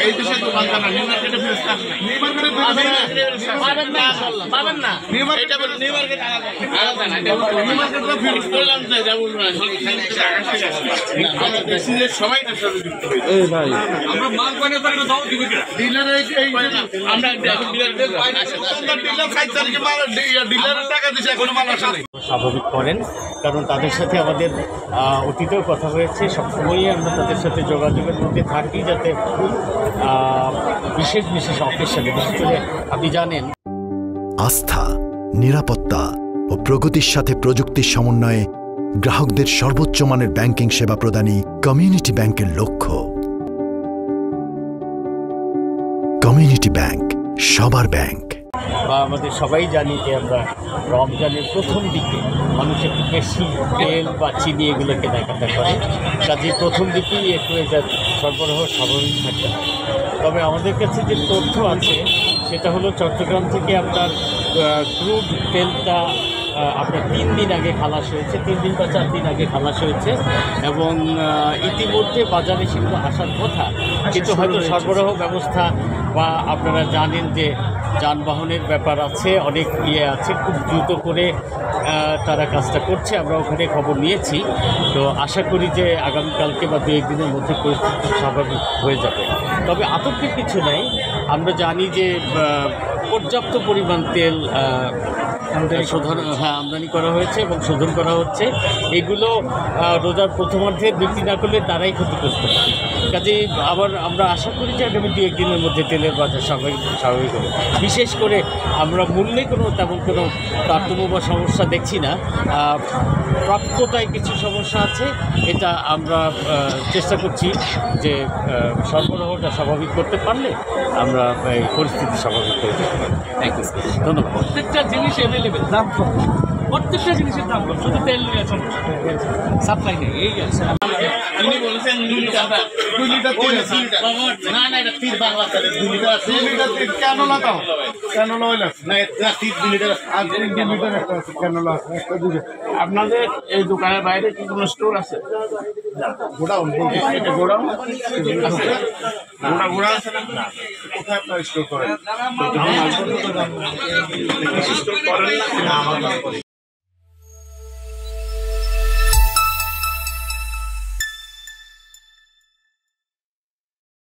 এই দেশের দোকানদার না, নিউ মার্কেটে ফ্রেশ কাজ নাই। পাবেন না। নিউ মার্কেটে আলাদা না, নিউ মার্কেটে ফিক্স করলাম যে যা বলবো না, আমরা দেখছি যে সবাই এটার সাথে যুক্ত হয়েছে। এই ভাই আমরা মাল বানিয়ে তার দাও দিব কি ডিলার এই আমরা এখন ডিলারদের ডিলার 5 তারিখে মাল ডিলারের টাকা দিছে, এখন মাল আসে নাই। স্বাভাবিক করেন, কারণ তাদের সাথে আমাদের অতীতেও কথা হয়েছে, সবসময়ই আমরা তাদের সাথে যোগাযোগের মধ্যে থাকি, যাতে বিশেষ বিশেষ অকেশনে, বিশেষ করে আপনি জানেন আস্থা, নিরাপত্তা ও প্রগতির সাথে প্রযুক্তির সমন্বয়ে গ্রাহকদের সর্বোচ্চ মানের ব্যাংকিং সেবা প্রদানই কমিউনিটি ব্যাংকের লক্ষ্য। কমিউনিটি ব্যাংক, সবার ব্যাংক। বা আমাদের সবাই জানি যে আমরা রমজানের প্রথম দিকে মানুষ একটু বেশি তেল বা চিনি এগুলো কেনাকাটা করে, কাজে প্রথম দিকেই একটু এটা সরবরাহ স্বাভাবিক থাকে। তবে আমাদের কাছে যে তথ্য আছে সেটা হলো চট্টগ্রাম থেকে আপনার ক্রুড তেলটা আপনার 3 দিন আগে খালাস হয়েছে, 3 দিন বা 4 দিন আগে খালাস হয়েছে, এবং ইতিমধ্যে বাজারে সেগুলো আসার কথা, কিন্তু হয়তো সরবরাহ ব্যবস্থা বা আপনারা জানেন যে যানবাহনের ব্যাপার আছে, অনেক আছে, খুব দ্রুত করে তারা কাজটা করছে। আমরা ওখানে খবর নিয়েছি, তো আশা করি যে আগামীকালকে বা 2-1 দিনের মধ্যে পরিস্থিতি স্বাভাবিক হয়ে যাবে। তবে আতঙ্কের কিছু নেই, আমরা জানি যে পর্যাপ্ত পরিমাণ তেল আমদানি করা হয়েছে এবং শোধন করা হচ্ছে। এগুলো রোজার প্রথমার্ধে বিক্রি না করলে তারাই ক্ষতিগ্রস্ত হবে। কাজেই আবার আমরা আশা করি যে আগামী 2-1 দিনের মধ্যে তেলের বাজার স্বাভাবিক হবে। বিশেষ করে আমরা মূল্যে তেমন কোনো তারতম্য বা সমস্যা দেখছি না, প্রাপ্যতায় কিছু সমস্যা আছে, এটা আমরা চেষ্টা করছি যে সরবরাহটা স্বাভাবিক করতে পারলে আমরা এই পরিস্থিতি স্বাভাবিক করে দিতে পারি। থ্যাংক ইউ, ধন্যবাদ। প্রত্যেকটা জিনিস অ্যাভেলেবেল, দাম কম, প্রত্যেকটা জিনিসের দাম কম, শুধু তেল নিয়ে সমস্যা, সাপ্লাই নেই, এই আছে। উনি বলেছেন 2 লিটার না, এটা 3 বাংলা তেল 2 লিটার আছে। 2 লিটার ক্যানোলা দাও, ক্যানোলা অয়েল আছে না, এটা 2 লিটার আর 2 লিটার একটা আছে, ক্যানোলা আছে একটা 2 লিটার। আপনাদের এই দোকানের বাইরে কি কোনো স্টোর আছে? গোডাউন বলতে এটা গোডাউন আছে, গোডাউন আছে না? কোথায় আপনারা স্টোর করেন? স্টোর করেন না, আমার